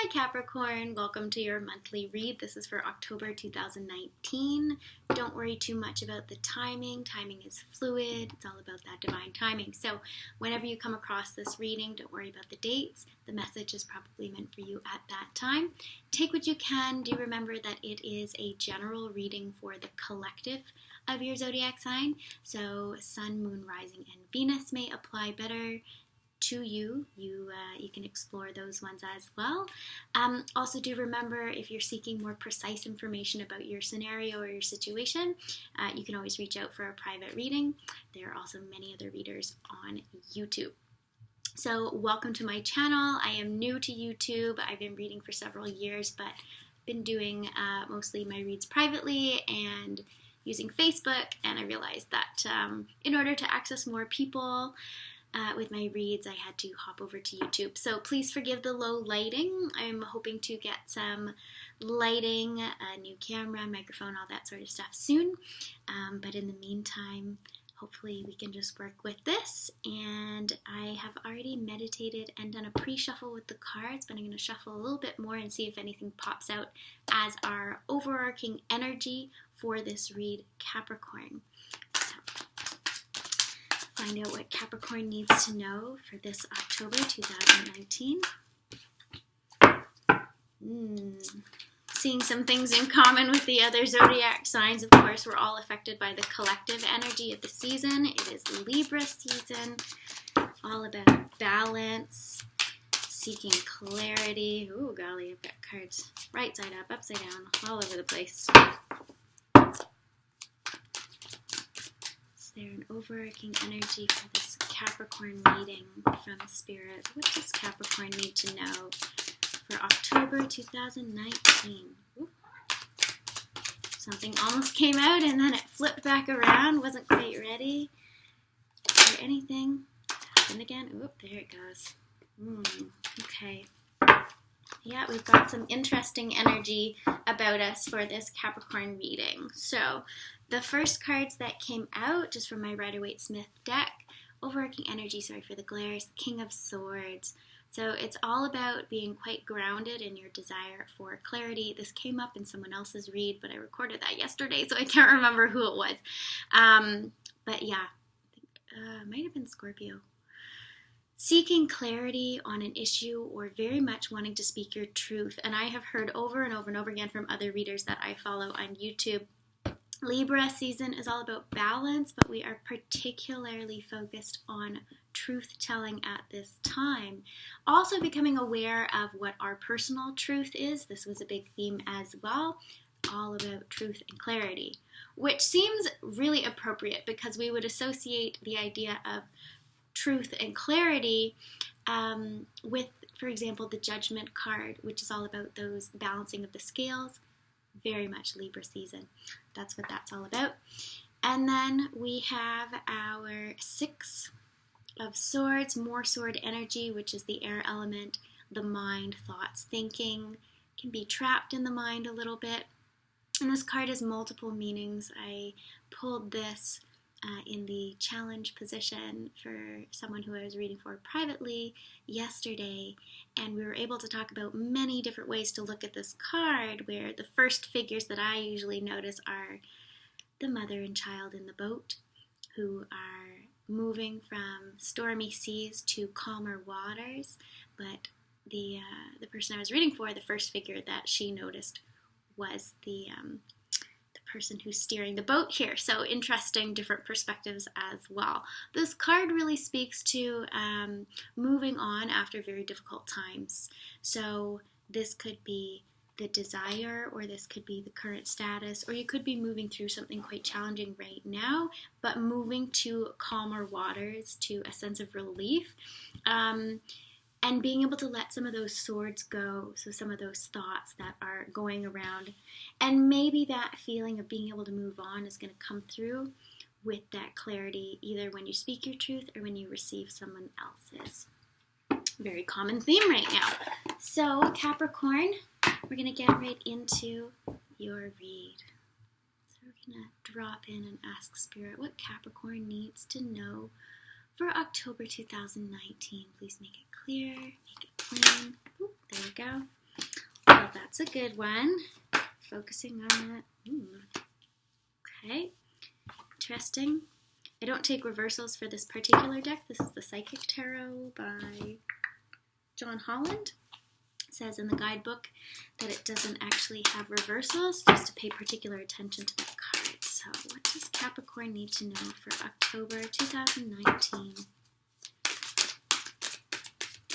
Hi Capricorn, welcome to your monthly read. This is for October 2019. Don't worry too much about the timing. Timing is fluid. It's all about that divine timing. So whenever you come across this reading, don't worry about the dates. The message is probably meant for you at that time. Take what you can. Do remember that it is a general reading for the collective of your zodiac sign. So Sun, Moon, Rising, and Venus may apply better to you. You can explore those ones as well. Also do remember, if you're seeking more precise information about your scenario or your situation, you can always reach out for a private reading. There are also many other readers on YouTube. So welcome to my channel. I am new to YouTube. I've been reading for several years, but been doing mostly my reads privately and using Facebook, and I realized that in order to access more people with my reads, I had to hop over to YouTube. So please forgive the low lighting. I'm hoping to get some lighting, a new camera, microphone, all that sort of stuff soon. But in the meantime, hopefully we can just work with this. And I have already meditated and done a pre-shuffle with the cards, but I'm going to shuffle a little bit more and see if anything pops out as our overarching energy for this read, Capricorn. Find out what Capricorn needs to know for this October 2019. Seeing some things in common with the other zodiac signs. Of course, we're all affected by the collective energy of the season. It is Libra season, all about balance, seeking clarity. Ooh, golly, I've got cards right side up, upside down, all over the place. Is there an overarching energy for this Capricorn reading from Spirit? What does Capricorn need to know for October 2019? Ooh. Something almost came out and then it flipped back around. Wasn't quite ready. Is there anything? Happen again? Oop, there it goes. Okay. Yeah, we've got some interesting energy about us for this Capricorn reading. So the first cards that came out, just from my Rider-Waite-Smith deck, overarching energy, sorry for the glares, King of Swords. So it's all about being quite grounded in your desire for clarity. This came up in someone else's read, but I recorded that yesterday, so I can't remember who it was. But yeah, it might have been Scorpio. Seeking clarity on an issue or very much wanting to speak your truth. And I have heard over and over and over again from other readers that I follow on YouTube, Libra season is all about balance, but we are particularly focused on truth-telling at this time. Also becoming aware of what our personal truth is. This was a big theme as well, all about truth and clarity, which seems really appropriate because we would associate the idea of truth and clarity with, for example, the Judgment card, which is all about those balancing of the scales. Very much Libra season. That's what that's all about. And then we have our Six of Swords, more sword energy, which is the air element, the mind, thoughts, thinking, can be trapped in the mind a little bit. And this card has multiple meanings. I pulled this in the challenge position for someone who I was reading for privately yesterday, and we were able to talk about many different ways to look at this card, where the first figures that I usually notice are the mother and child in the boat, who are moving from stormy seas to calmer waters. But the person I was reading for, the first figure that she noticed was the person who's steering the boat here. So interesting, different perspectives as well. This card really speaks to moving on after very difficult times. So this could be the desire, or this could be the current status, or you could be moving through something quite challenging right now, but moving to calmer waters, to a sense of relief. And being able to let some of those swords go, so some of those thoughts that are going around. And maybe that feeling of being able to move on is going to come through with that clarity, either when you speak your truth or when you receive someone else's. Very common theme right now. So Capricorn, we're going to get right into your read. So we're going to drop in and ask Spirit what Capricorn needs to know for October 2019. Please make it clear, make it plain. Ooh, there we go. that's a good one. Focusing on that. Okay. Interesting. I don't take reversals for this particular deck. This is the Psychic Tarot by John Holland. It says in the guidebook that it doesn't actually have reversals, just to pay particular attention to that card. So what does Capricorn need to know for October 2019?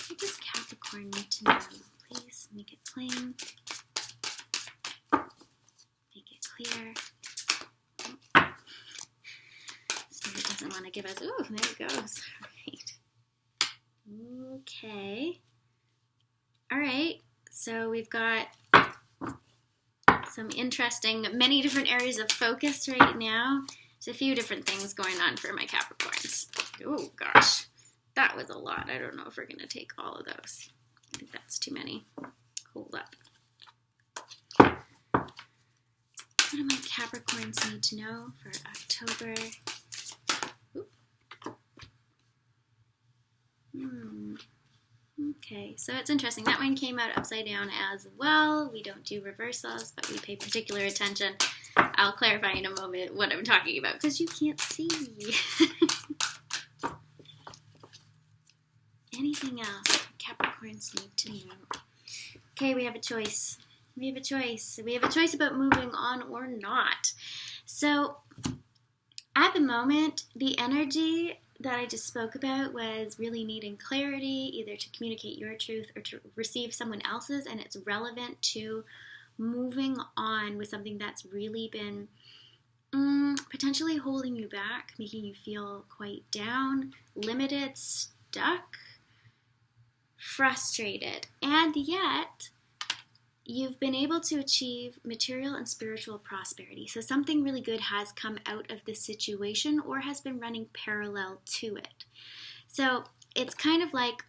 What does Capricorn need to know? Please make it plain. Make it clear. Spirit doesn't want to give us... Oh, there it goes. All right. Okay. All right. So we've got some interesting, many different areas of focus right now. There's a few different things going on for my Capricorns. Oh, gosh. That was a lot. I don't know if we're going to take all of those. I think that's too many. Hold up. What do my Capricorns need to know for October? Okay, so it's interesting. That one came out upside down as well. We don't do reversals, but we pay particular attention. I'll clarify in a moment what I'm talking about because you can't see. Anything else Capricorns need to know? Okay, we have a choice. We have a choice. We have a choice about moving on or not. So, at the moment, the energy that I just spoke about was really needing clarity, either to communicate your truth or to receive someone else's, and it's relevant to moving on with something that's really been potentially holding you back, making you feel quite down, limited, stuck, frustrated, and yet you've been able to achieve material and spiritual prosperity. So something really good has come out of this situation or has been running parallel to it. So it's kind of like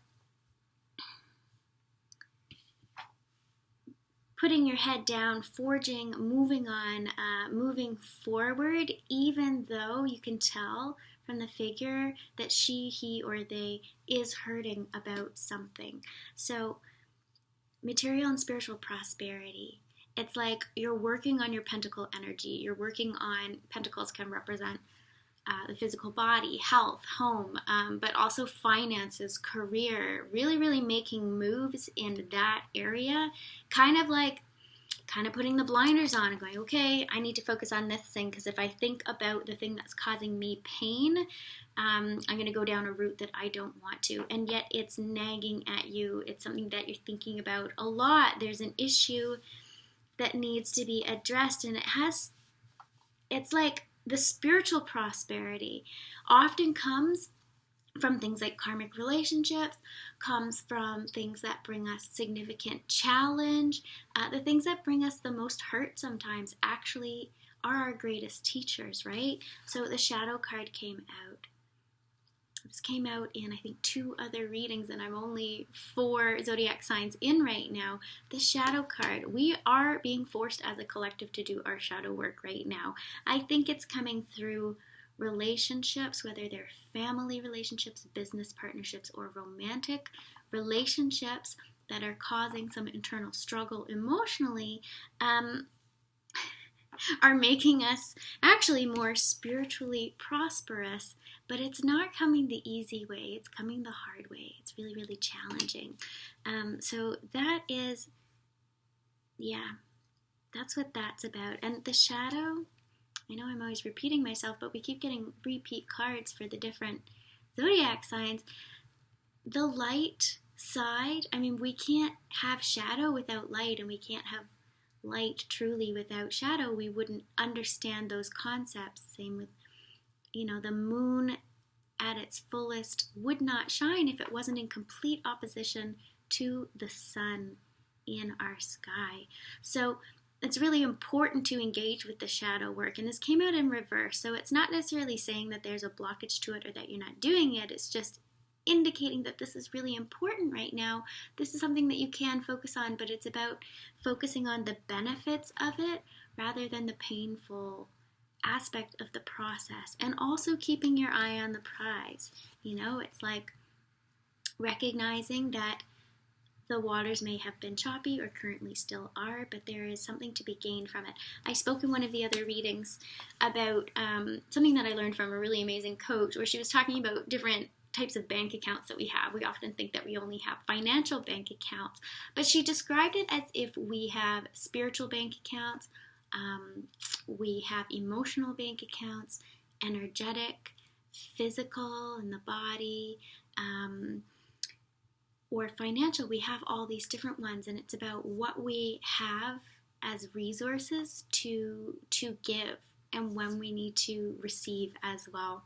putting your head down, forging, moving on, moving forward, even though you can tell from the figure that she, he, or they is hurting about something. So material and spiritual prosperity. It's like you're working on your pentacle energy. You're working on, pentacles can represent the physical body, health, home, but also finances, career, really, really making moves in that area. Kind of putting the blinders on and going, okay, I need to focus on this thing because if I think about the thing that's causing me pain, I'm going to go down a route that I don't want to. And yet it's nagging at you. It's something that you're thinking about a lot. There's an issue that needs to be addressed, and it's like the spiritual prosperity often comes from things like karmic relationships, comes from things that bring us significant challenge. The things that bring us the most hurt sometimes actually are our greatest teachers, right? So the shadow card came out. This came out in, I think, 2 other readings, and I'm only 4 zodiac signs in right now. The shadow card. We are being forced as a collective to do our shadow work right now. I think it's coming through relationships, whether they're family relationships, business partnerships, or romantic relationships that are causing some internal struggle emotionally, are making us actually more spiritually prosperous, but it's not coming the easy way. It's coming the hard way. It's really, really challenging. So that is, that's what that's about. And the shadow, I know I'm always repeating myself, but we keep getting repeat cards for the different zodiac signs. The light side, I mean, we can't have shadow without light, and we can't have light truly without shadow. We wouldn't understand those concepts. Same with, the moon at its fullest would not shine if it wasn't in complete opposition to the sun in our sky. So it's really important to engage with the shadow work. And this came out in reverse. So it's not necessarily saying that there's a blockage to it or that you're not doing it. It's just indicating that this is really important right now. This is something that you can focus on, but it's about focusing on the benefits of it rather than the painful aspect of the process, and also keeping your eye on the prize. It's like recognizing that The waters may have been choppy or currently still are, but there is something to be gained from it. I spoke in one of the other readings about something that I learned from a really amazing coach, where she was talking about different types of bank accounts that we have. We often think that we only have financial bank accounts, but she described it as if we have spiritual bank accounts, we have emotional bank accounts, energetic, physical in the body, or financial. We have all these different ones, and it's about what we have as resources to give and when we need to receive as well.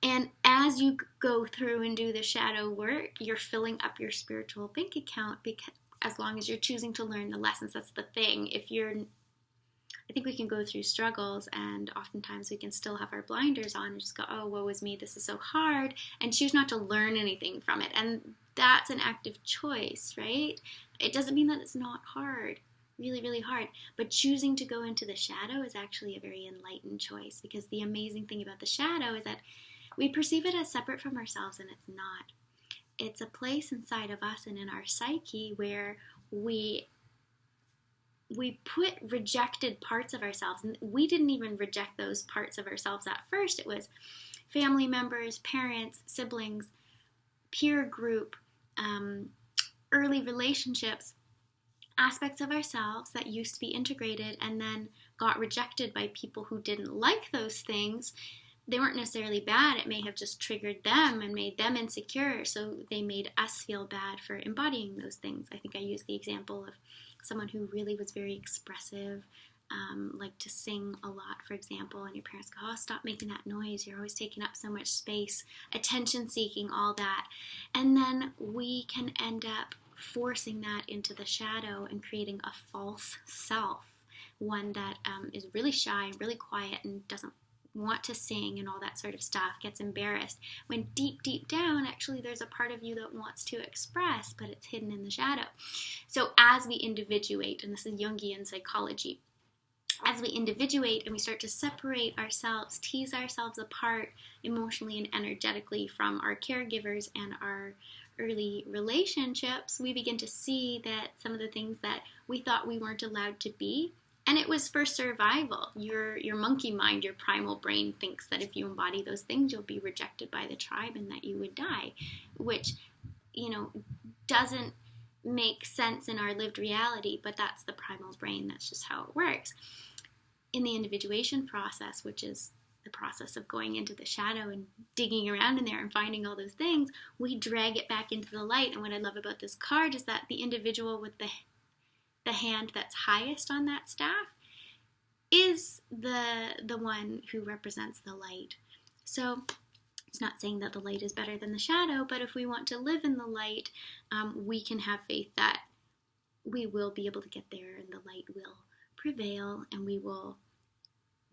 And as you go through and do the shadow work, you're filling up your spiritual bank account, because as long as you're choosing to learn the lessons, that's the thing. I think we can go through struggles, and oftentimes we can still have our blinders on and just go, oh, woe is me, this is so hard, and choose not to learn anything from it. And that's an active choice, right? It doesn't mean that it's not hard, really, really hard, but choosing to go into the shadow is actually a very enlightened choice, because the amazing thing about the shadow is that we perceive it as separate from ourselves, and it's not. It's a place inside of us and in our psyche where we put rejected parts of ourselves, and we didn't even reject those parts of ourselves at first. It was family members, parents, siblings, peer group, early relationships, aspects of ourselves that used to be integrated and then got rejected by people who didn't like those things. They weren't necessarily bad. It may have just triggered them and made them insecure, so they made us feel bad for embodying those things. I think I used the example of someone who really was very expressive, like to sing a lot, for example, and your parents go, oh, stop making that noise, you're always taking up so much space, attention seeking, all that. And then we can end up forcing that into the shadow and creating a false self, one that is really shy, really quiet, and doesn't want to sing and all that sort of stuff, gets embarrassed, when deep, deep down, actually there's a part of you that wants to express, but it's hidden in the shadow. So as we individuate, and this is Jungian psychology, as we individuate and we start to separate ourselves, tease ourselves apart emotionally and energetically from our caregivers and our early relationships, we begin to see that some of the things that we thought we weren't allowed to be, and it was for survival. Your monkey mind, your primal brain thinks that if you embody those things, you'll be rejected by the tribe and that you would die, which, doesn't make sense in our lived reality, but that's the primal brain. That's just how it works. In the individuation process, which is the process of going into the shadow and digging around in there and finding all those things, we drag it back into the light. And what I love about this card is that the individual with the hand that's highest on that staff is the one who represents the light. So it's not saying that the light is better than the shadow, but if we want to live in the light, we can have faith that we will be able to get there and the light will prevail, and we will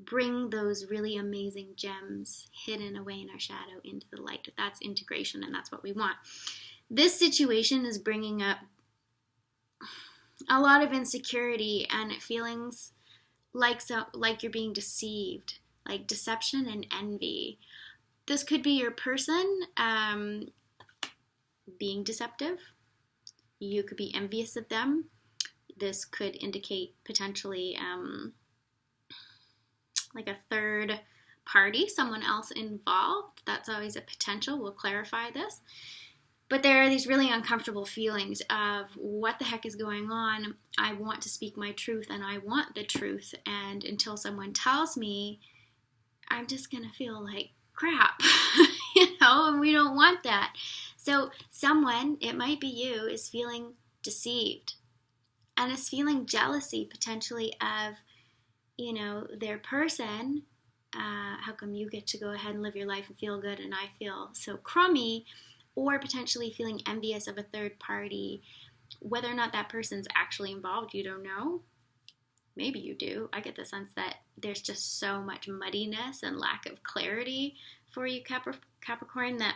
bring those really amazing gems hidden away in our shadow into the light. That's integration, and that's what we want. This situation is bringing up a lot of insecurity and feelings like you're being deceived, like deception and envy. This could be your person being deceptive. You could be envious of them. This could indicate potentially like a third party, someone else involved. That's always a potential. We'll clarify this. But there are these really uncomfortable feelings of what the heck is going on. I want to speak my truth and I want the truth. And until someone tells me, I'm just going to feel like crap, and we don't want that. So someone, it might be you, is feeling deceived and is feeling jealousy potentially of, their person. How come you get to go ahead and live your life and feel good and I feel so crummy? Or potentially feeling envious of a third party. Whether or not that person's actually involved, you don't know. Maybe you do. I get the sense that there's just so much muddiness and lack of clarity for you, Capricorn, that,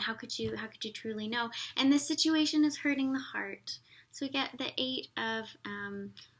how could you truly know? And this situation is hurting the heart. So we get the 8 of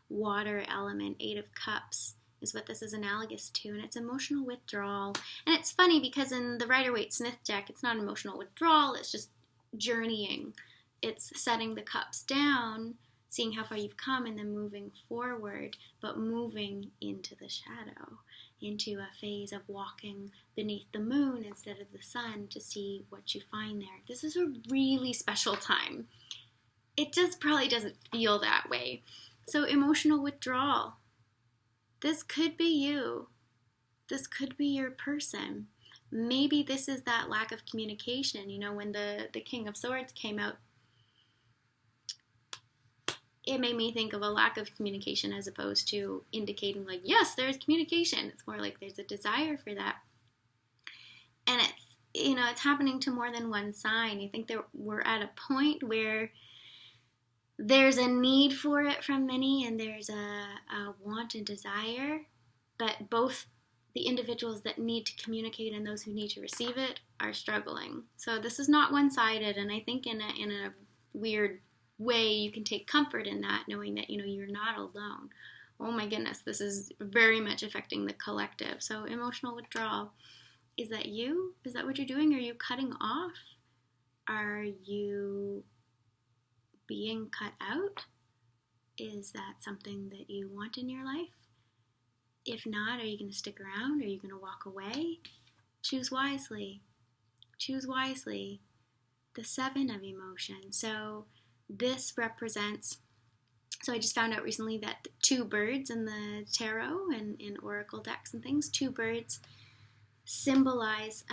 water element, 8 of cups, is what this is analogous to, and it's emotional withdrawal. And it's funny because in the Rider-Waite-Smith deck, it's not emotional withdrawal, it's just journeying. It's setting the cups down, seeing how far you've come, and then moving forward, but moving into the shadow, into a phase of walking beneath the moon instead of the sun to see what you find there. This is a really special time. It just probably doesn't feel that way. So emotional withdrawal. This could be you. This could be your person. Maybe this is that lack of communication. You know, when the King of Swords came out, it made me think of a lack of communication as opposed to indicating like, yes, there's communication. It's more like there's a desire for that. And it's happening to more than one sign. I think that we're at a point where there's a need for it from many, and there's a want and desire, but both the individuals that need to communicate and those who need to receive it are struggling. So this is not one-sided, and I think in a weird way you can take comfort in that, knowing that you're not alone. Oh my goodness, this is very much affecting the collective. So emotional withdrawal. Is that you? Is that what you're doing? Are you cutting off? Are you being cut out? Is that something that you want in your life? If not, are you going to stick around? Are you going to walk away? Choose wisely. Choose wisely. The 7 of emotion. So this represents, so I just found out recently that 2 birds in the tarot and in oracle decks and things, 2 birds symbolize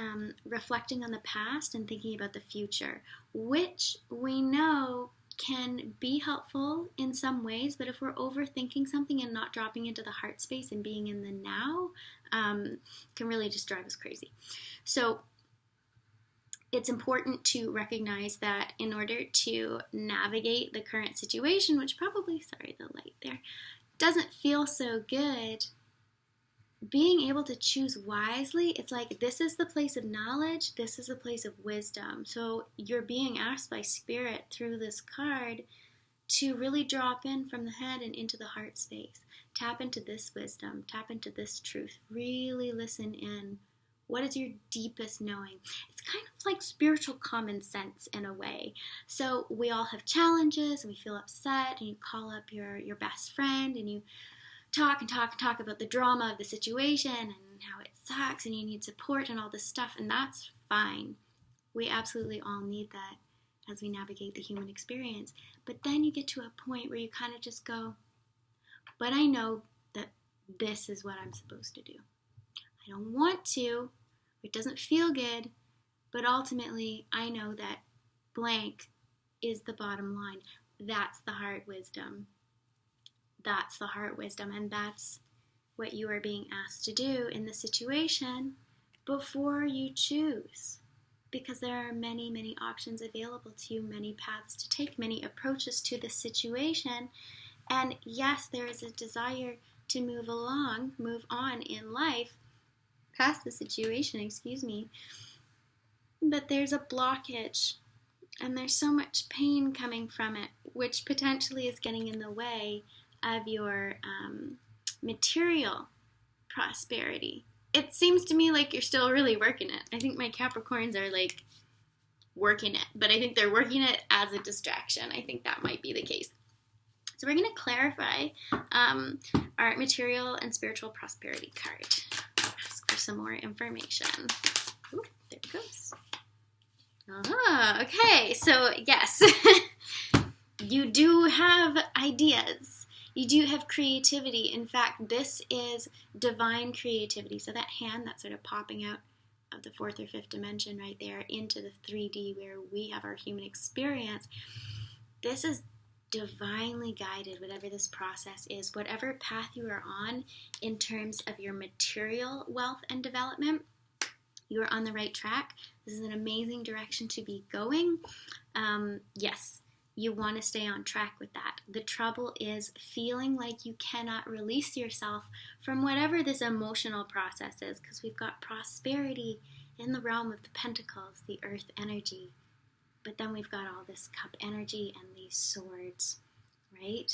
reflecting on the past and thinking about the future, which we know can be helpful in some ways, but if we're overthinking something and not dropping into the heart space and being in the now, can really just drive us crazy. So it's important to recognize that in order to navigate the current situation, which probably, sorry, the light there, doesn't feel so good, being able to choose wisely, it's like this is the place of knowledge, this is the place of wisdom. So you're being asked by Spirit through this card to really drop in from the head and into the heart space. Tap into this wisdom, tap into this truth, really listen in. What is your deepest knowing? It's kind of like spiritual common sense in a way. So we all have challenges and we feel upset, and you call up your best friend and you talk about the drama of the situation and how it sucks and you need support and all this stuff, and that's fine. We absolutely all need that as we navigate the human experience. But then you get to a point where you kind of just go, but I know that this is what I'm supposed to do. I don't want to, it doesn't feel good, but ultimately I know that blank is the bottom line. That's the heart wisdom. That's the heart wisdom, and that's what you are being asked to do in the situation before you choose. Because there are many, many options available to you, many paths to take, many approaches to the situation. And yes, there is a desire to move on in life, past the situation, but there's a blockage, and there's so much pain coming from it, which potentially is getting in the way of your material prosperity. It seems to me like you're still really working it. I think my Capricorns are like working it, but I think they're working it as a distraction. I think that might be the case. So we're going to clarify our material and spiritual prosperity card. I'll ask for some more information. Ooh, there it goes. Okay, so yes, you do have ideas. You do have creativity. In fact, this is divine creativity. So that hand that's sort of popping out of the 4th or 5th dimension right there into the 3D where we have our human experience, this is divinely guided, whatever this process is, whatever path you are on in terms of your material wealth and development, you are on the right track. This is an amazing direction to be going. Yes. You want to stay on track with that. The trouble is feeling like you cannot release yourself from whatever this emotional process is, because we've got prosperity in the realm of the pentacles, the earth energy. But then we've got all this cup energy and these swords, right?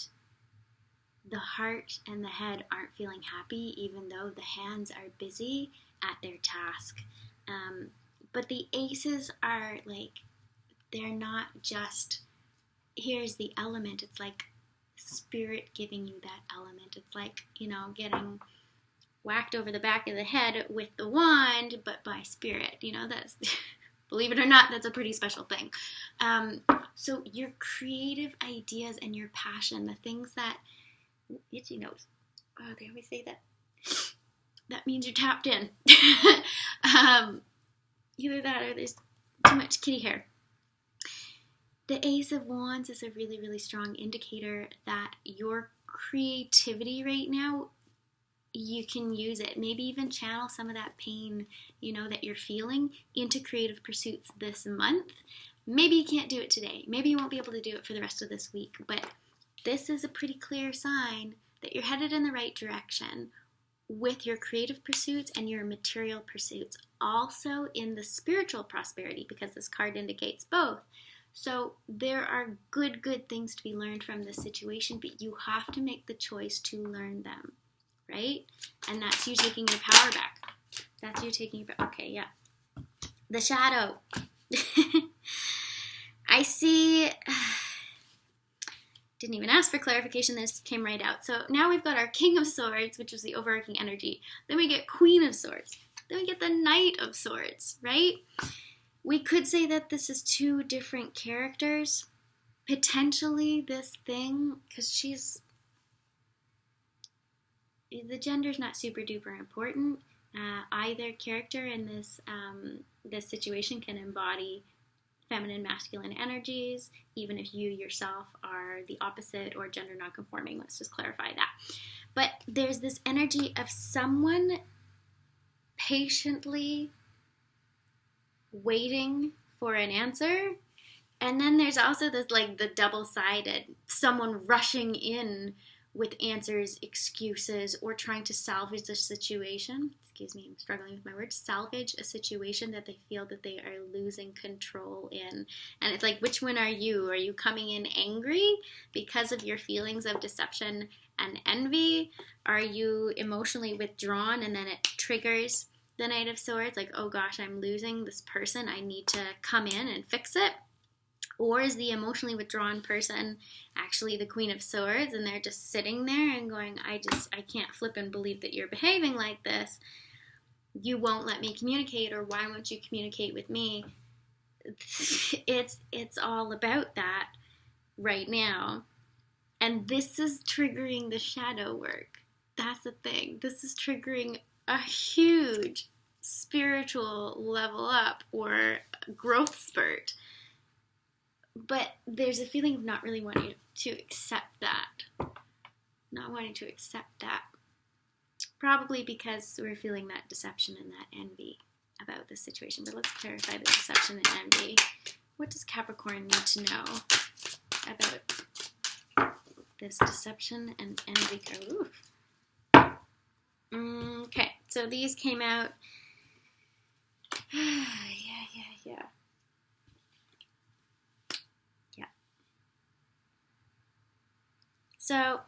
The heart and the head aren't feeling happy, even though the hands are busy at their task. But the aces are like they're not just, here's the element. It's like spirit giving you that element. It's like, getting whacked over the back of the head with the wand, but by spirit. That's, believe it or not, that's a pretty special thing. So your creative ideas and your passion, the things that, itchy nose. Oh, they always say that. That means you're tapped in. Either that or there's too much kitty hair. The Ace of Wands is a really, really strong indicator that your creativity right now, you can use it. Maybe even channel some of that pain, that you're feeling into creative pursuits this month. Maybe you can't do it today. Maybe you won't be able to do it for the rest of this week. But this is a pretty clear sign that you're headed in the right direction with your creative pursuits and your material pursuits. Also in the spiritual prosperity, because this card indicates both. So there are good things to be learned from this situation, but you have to make the choice to learn them, right? And that's you taking your power back. That's you taking your power. Okay, yeah. The shadow. I see, didn't even ask for clarification, this came right out. So now we've got our King of Swords, which is the overarching energy. Then we get Queen of Swords. Then we get the Knight of Swords, right? We could say that this is two different characters. Potentially this thing, because the gender's not super duper important. Either character in this situation can embody feminine, masculine energies, even if you yourself are the opposite or gender nonconforming. Let's just clarify that. But there's this energy of someone patiently waiting for an answer, and then there's also this, like, the double-sided, someone rushing in with answers, excuses, or trying to salvage the situation. Excuse me, I'm struggling with my words. Salvage a situation that they feel that they are losing control in. And it's like, which one are you? Are you coming in angry because of your feelings of deception and envy? Are you emotionally withdrawn and then it triggers the Knight of Swords? Like, oh gosh, I'm losing this person. I need to come in and fix it. Or is the emotionally withdrawn person actually the Queen of Swords and they're just sitting there and going, I can't flip and believe that you're behaving like this. You won't let me communicate, or why won't you communicate with me? It's all about that right now. And this is triggering the shadow work. That's the thing. This is triggering a huge spiritual level up or growth spurt. But there's a feeling of not really wanting to accept that. Not wanting to accept that. Probably because we're feeling that deception and that envy about this situation. But let's clarify the deception and envy. What does Capricorn need to know about this deception and envy? Ooh. Okay, so these came out. Yeah. So,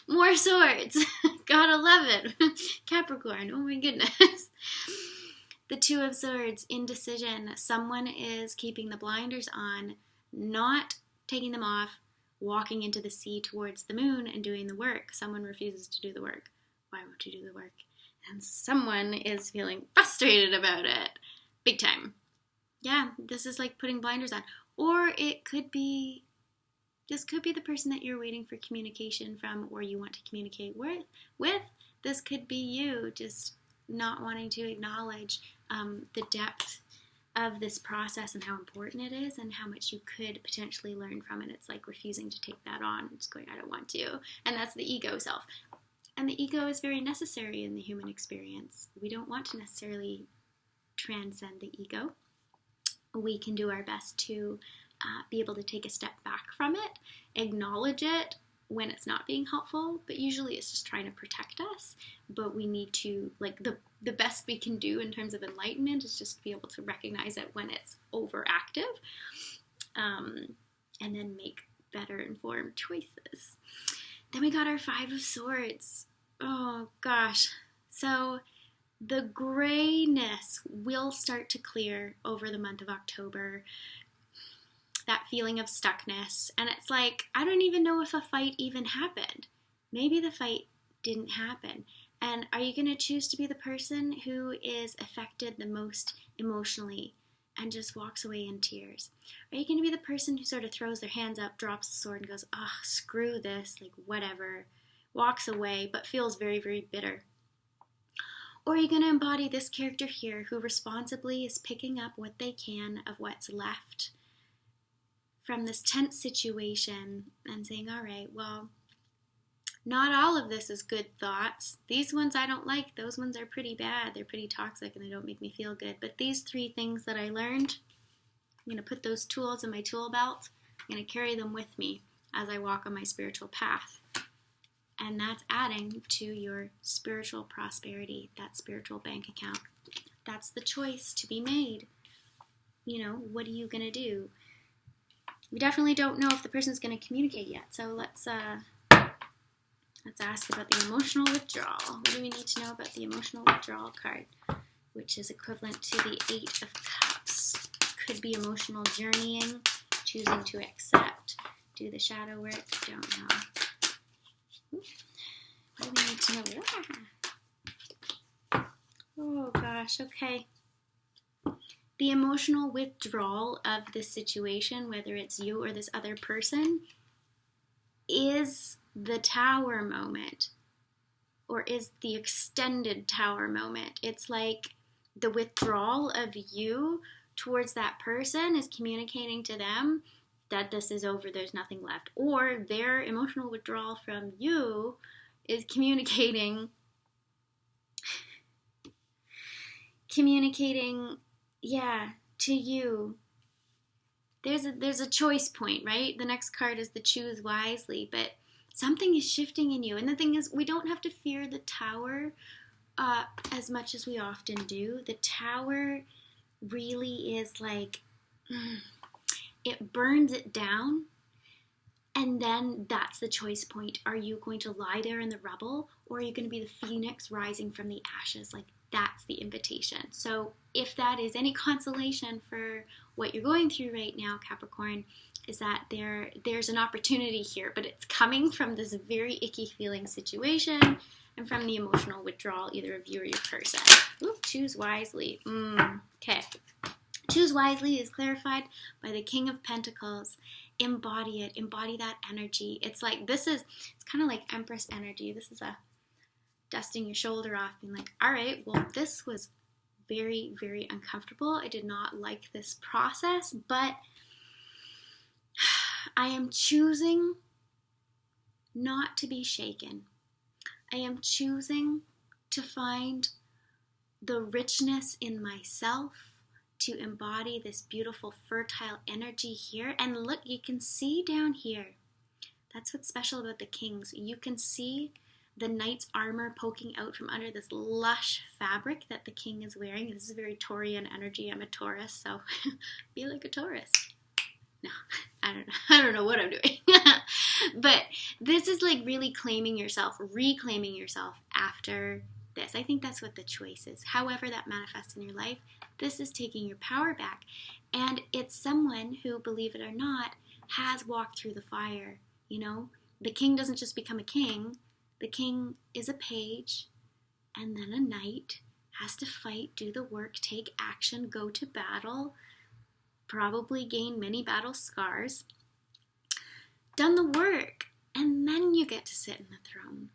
more swords. Gotta love it. Capricorn, oh my goodness. The Two of Swords, indecision. Someone is keeping the blinders on, not taking them off, walking into the sea towards the moon and doing the work. Someone refuses to do the work. Why won't you do the work? And someone is feeling frustrated about it. Big time. Yeah, this is like putting blinders on. Or this could be the person that you're waiting for communication from, or you want to communicate with. This could be you just not wanting to acknowledge the depth of this process and how important it is and how much you could potentially learn from it. It's like refusing to take that on. It's going, I don't want to. And that's the ego self. And the ego is very necessary in the human experience. We don't want to necessarily transcend the ego. We can do our best to be able to take a step back from it, acknowledge it when it's not being helpful, but usually it's just trying to protect us. But we need to, like, the best we can do in terms of enlightenment is just to be able to recognize it when it's overactive, and then make better informed choices. Then we got our Five of Swords. Oh gosh. So the grayness will start to clear over the month of October. That feeling of stuckness. And it's like, I don't even know if a fight even happened. Maybe the fight didn't happen. And are you going to choose to be the person who is affected the most emotionally and just walks away in tears? Are you going to be the person who sort of throws their hands up, drops the sword, and goes, oh, screw this, like whatever, walks away, but feels very, very bitter? Or are you going to embody this character here who responsibly is picking up what they can of what's left from this tense situation and saying, all right, well, not all of this is good thoughts. These ones I don't like. Those ones are pretty bad. They're pretty toxic and they don't make me feel good. But these 3 things that I learned, I'm going to put those tools in my tool belt. I'm going to carry them with me as I walk on my spiritual path. And that's adding to your spiritual prosperity, that spiritual bank account. That's the choice to be made. What are you going to do? We definitely don't know if the person's going to communicate yet. So let's ask about the emotional withdrawal. What do we need to know about the emotional withdrawal card, which is equivalent to the 8 of Cups? Could be emotional journeying, choosing to accept, do the shadow work, don't know. What do we need to know? Oh gosh, okay. The emotional withdrawal of this situation, whether it's you or this other person, is the tower moment, or is the extended tower moment. It's like the withdrawal of you towards that person is communicating to them that this is over, there's nothing left. Or their emotional withdrawal from you is communicating, to you. There's a choice point, right? The next card is the choose wisely, but something is shifting in you. And the thing is, we don't have to fear the tower as much as we often do. The tower really is like, it burns it down, and then that's the choice point. Are you going to lie there in the rubble, or are you going to be the phoenix rising from the ashes? Like, that's the invitation. So if that is any consolation for what you're going through right now, Capricorn, is that there's an opportunity here, but it's coming from this very icky feeling situation and from the emotional withdrawal, either of you or your person. Ooh, choose wisely. Okay. Choose wisely is clarified by the King of Pentacles. Embody it. Embody that energy. It's like, it's kind of like Empress energy. This is a dusting your shoulder off, being like, all right, well, this was very, very uncomfortable. I did not like this process, but I am choosing not to be shaken. I am choosing to find the richness in myself, to embody this beautiful, fertile energy here. And look, you can see down here. That's what's special about the Kings. You can see the knight's armor poking out from under this lush fabric that the king is wearing. This is very Taurian energy. I'm a Taurus, so be like a Taurus. No, I don't know what I'm doing. But this is like really claiming yourself, reclaiming yourself after this. I think that's what the choice is. However that manifests in your life, this is taking your power back. And it's someone who, believe it or not, has walked through the fire. The king doesn't just become a king. The king is a page, and then a knight, has to fight, do the work, take action, go to battle, probably gain many battle scars, done the work, and then you get to sit in the throne.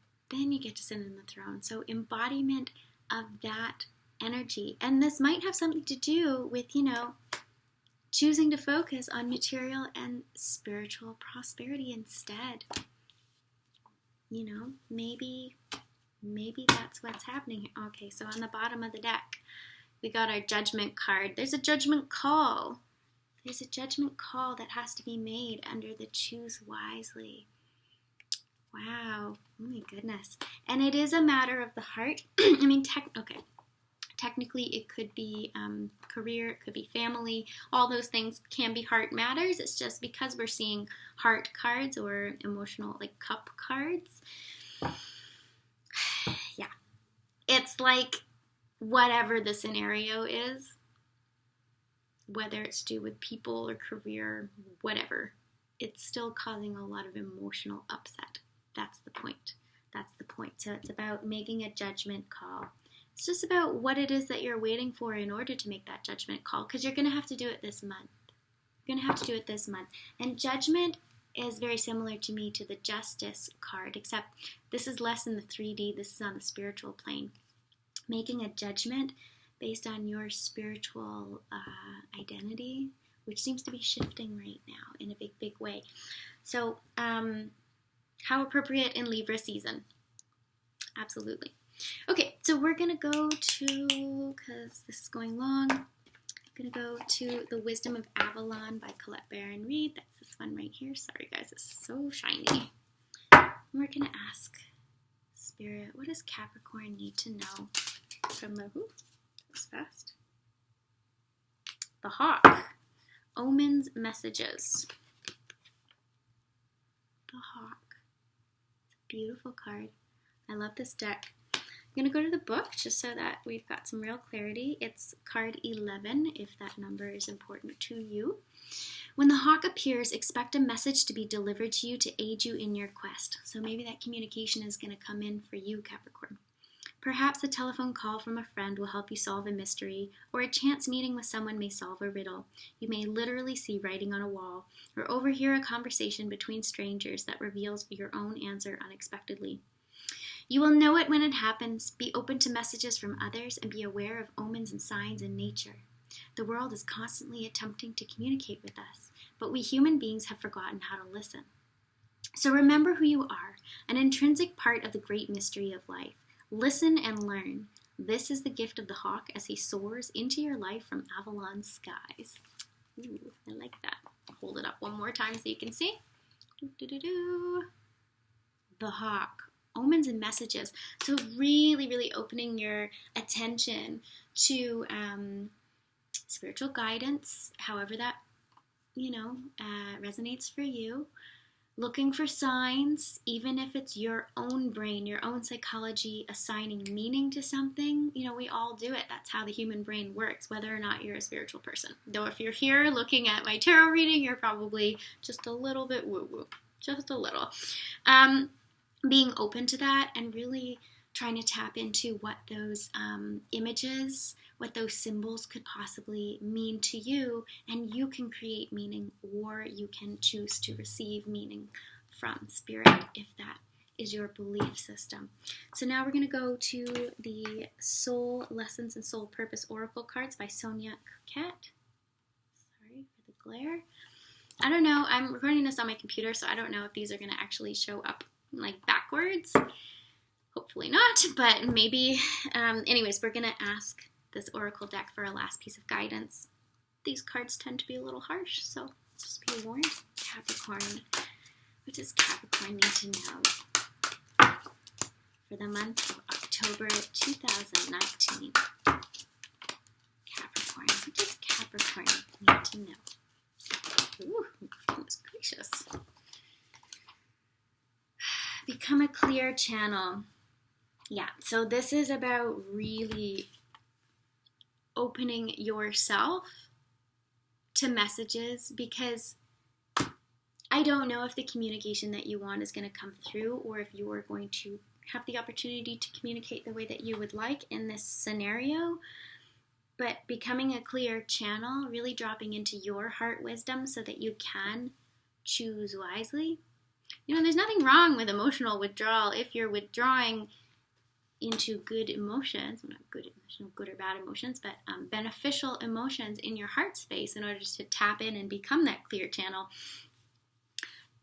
So embodiment of that energy. And this might have something to do with, choosing to focus on material and spiritual prosperity instead. Maybe that's what's happening. Okay, so on the bottom of the deck, we got our judgment card. There's a judgment call. There's a judgment call that has to be made under the choose wisely. Wow. Oh my goodness. And it is a matter of the heart. Technically it could be career, it could be family. All those things can be heart matters. It's just because we're seeing heart cards or emotional, like cup cards. Yeah. It's like whatever the scenario is, whether it's to do with people or career, whatever, it's still causing a lot of emotional upset. That's the point. That's the point. So it's about making a judgment call. It's just about what it is that you're waiting for in order to make that judgment call, because you're going to have to do it this month. You're going to have to do it this month. And judgment is very similar to me to the Justice card, except this is less in the 3D. This is on the spiritual plane. Making a judgment based on your spiritual identity, which seems to be shifting right now in a big, big way. So, how appropriate in Libra season. Absolutely. Okay, so we're going to go to, because this is going long, I'm going to go to The Wisdom of Avalon by Colette Baron Reid. That's this one right here. Sorry, guys, it's so shiny. We're going to ask Spirit, what does Capricorn need to know from the, that was fast. The Hawk. Omens, messages. The Hawk. It's a beautiful card. I love this deck. I'm going to go to the book just so that we've got some real clarity. It's card 11, if that number is important to you. When the hawk appears, expect a message to be delivered to you to aid you in your quest. So maybe that communication is going to come in for you, Capricorn. Perhaps a telephone call from a friend will help you solve a mystery, or a chance meeting with someone may solve a riddle. You may literally see writing on a wall, or overhear a conversation between strangers that reveals your own answer unexpectedly. You will know it when it happens. Be open to messages from others and be aware of omens and signs in nature. The world is constantly attempting to communicate with us, but we human beings have forgotten how to listen. So remember who you are, an intrinsic part of the great mystery of life. Listen and learn. This is the gift of the hawk as he soars into your life from Avalon's skies. Ooh, I like that. I'll hold it up one more time so you can see. The hawk. Omens and messages. So really, really opening your attention to spiritual guidance, however that, resonates for you. Looking for signs, even if it's your own brain, your own psychology assigning meaning to something. We all do it. That's how the human brain works, whether or not you're a spiritual person. Though if you're here looking at my tarot reading, you're probably just a little bit woo-woo. Just a little. Being open to that and really trying to tap into what those images, what those symbols could possibly mean to you, and you can create meaning, or you can choose to receive meaning from Spirit if that is your belief system. So now we're going to go to the Soul Lessons and Soul Purpose Oracle cards by Sonia Coquette. Sorry for the glare. I don't know. I'm recording this on my computer, so I don't know if these are going to actually show up like backwards. Hopefully not, but maybe. Anyways, we're going to ask this oracle deck for a last piece of guidance. These cards tend to be a little harsh, so just be warned. Capricorn. What does Capricorn need to know for the month of October 2019? Capricorn. What does Capricorn need to know? Ooh, goodness gracious. Become a clear channel. Yeah, so this is about really opening yourself to messages, because I don't know if the communication that you want is going to come through, or if you are going to have the opportunity to communicate the way that you would like in this scenario. But becoming a clear channel, really dropping into your heart wisdom so that you can choose wisely. There's nothing wrong with emotional withdrawal if you're withdrawing into good emotions, not good or bad emotions, but beneficial emotions in your heart space in order to tap in and become that clear channel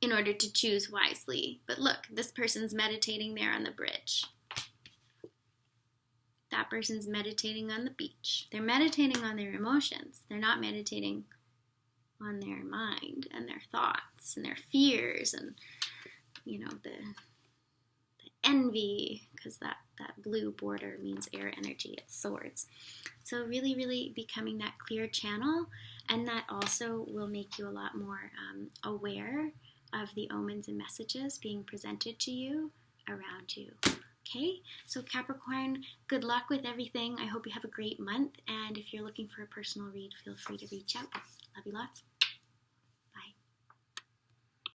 in order to choose wisely. But look, this person's meditating there on the bridge. That person's meditating on the beach. They're meditating on their emotions. They're not meditating on their mind and their thoughts and their fears and, the envy, because that blue border means air energy, it's swords. So really, really becoming that clear channel, and that also will make you a lot more aware of the omens and messages being presented to you around you. Okay, so Capricorn, good luck with everything. I hope you have a great month, and if you're looking for a personal read, feel free to reach out. Love you lots.